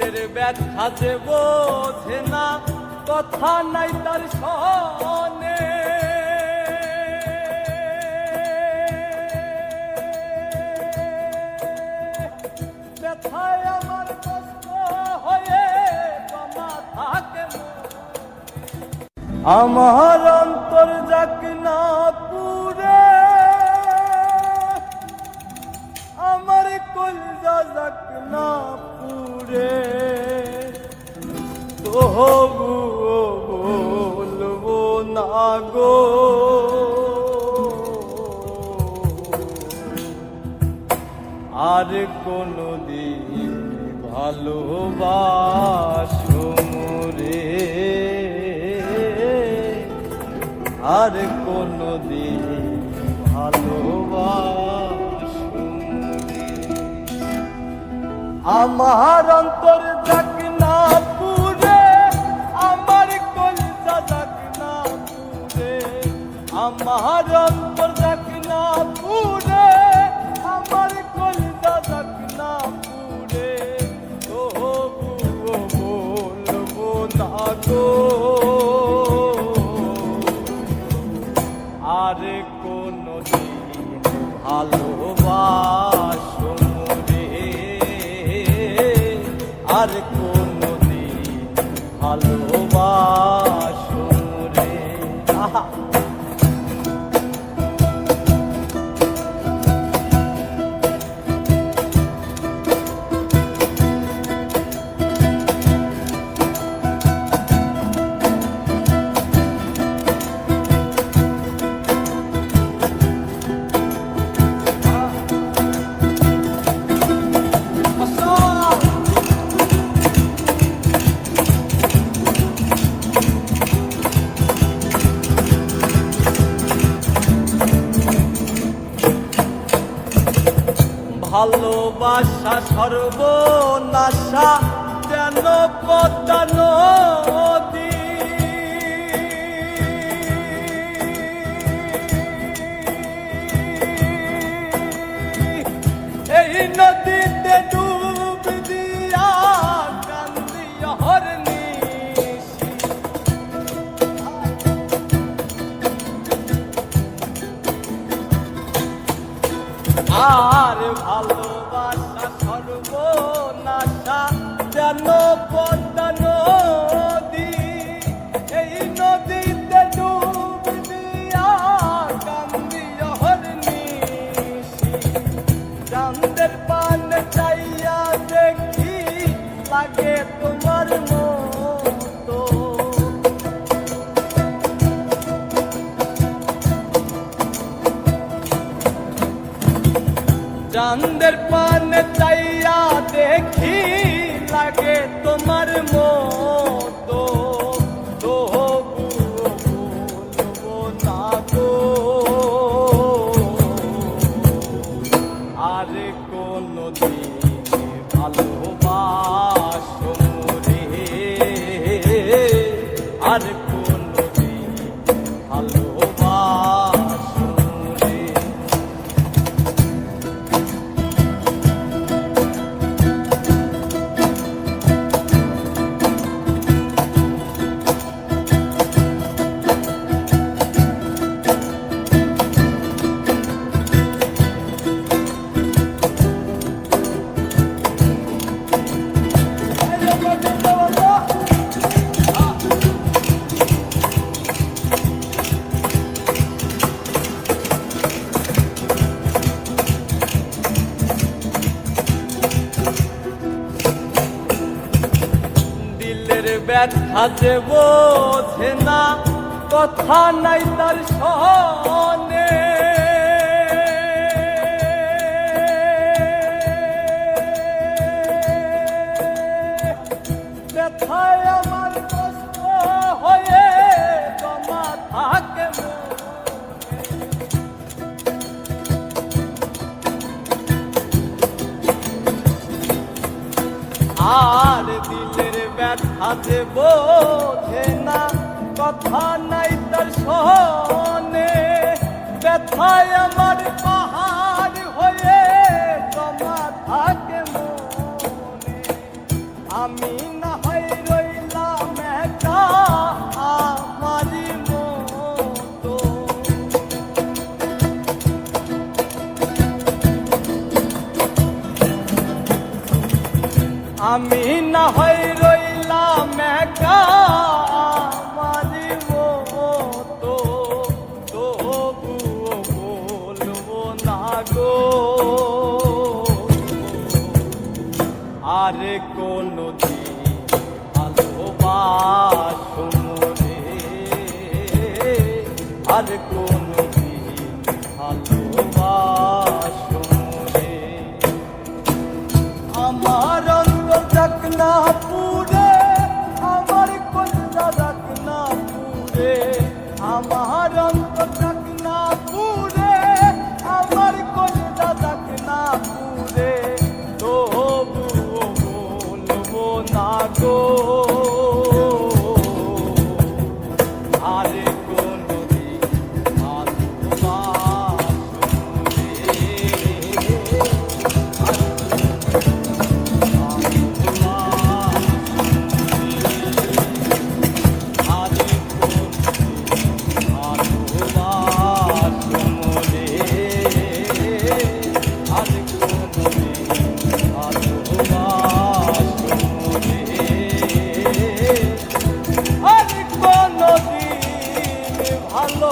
দিলের ব্যথা যে বোঝে না, কথা নাই তার সনে। ব্যথায় আমার কষ্ট হয়ে জমা থাকে, আমার অন্তর যাক না পুরে, আমার কলজা যাক না পুরে, তবুও বলবো না গো আর কোনদিন ভালোবাসো মোরে, আর কোনদিন ভালোবাসো মোরে। আমার অন্তর যাক না পুরে, আমার কলজা যাক না পুরে, আমার অন্তর যাক না পুরে, আমার কলজা যাক না পুরে, তবুও বলবো না গো আর কোনদিন ভালোবাসো মোরে, আর কোনদিন ভালোবাসো মোরে। আহা ভালোবাসা সর্বনাশা যেন পদ্মা নদী, এই নদীতে ডুব দিয়া কান্দি অহর্নিশি, আর ভালোবাসা সর্বনাশা যেন পদ্মা নদী, এই নদীতে ডুব দিয়া কান্দি অহর্নিশি, চাঁদের পান চাইয়া দেখি লাগে তোমার মতো, চাঁদের পানে চাইয়া দেখি লাগে তোমার মতো, তবুও বলবো না গো আর কোনদিন ভালোবাসো মোরে, আর কোনদিন ভালোবাসো মোরে। ব্যথা যে বোঝে না, কথা নাই তার সনে। ব্যথায় আমার কষ্ট হয়ে জমা থাকে আর দিলের ব্যথা যে বোঝে না, কথা নাই তার সনে। ব্যথায় আমার পাহাড় হয়ে জমা থাকে মনে, আমি না হয় রইলাম একা আমারই মতো। আমি না হয় রইলাম একা আমারই মতো, তবুও বলবো না গো আর কোনদিন ভালোবাসো মোরে, আর কোনদিন ভালোবাসো মোরে। আমার অন্তর যাক না পুরে, আমার কলজা যাক না পুরে, আমার অন্তর যাক না পুরে, আমার কলজা যাক না পুরে, তবুও বলবো না গো আর কোনদিন ভালোবাসো মোরে। ভালো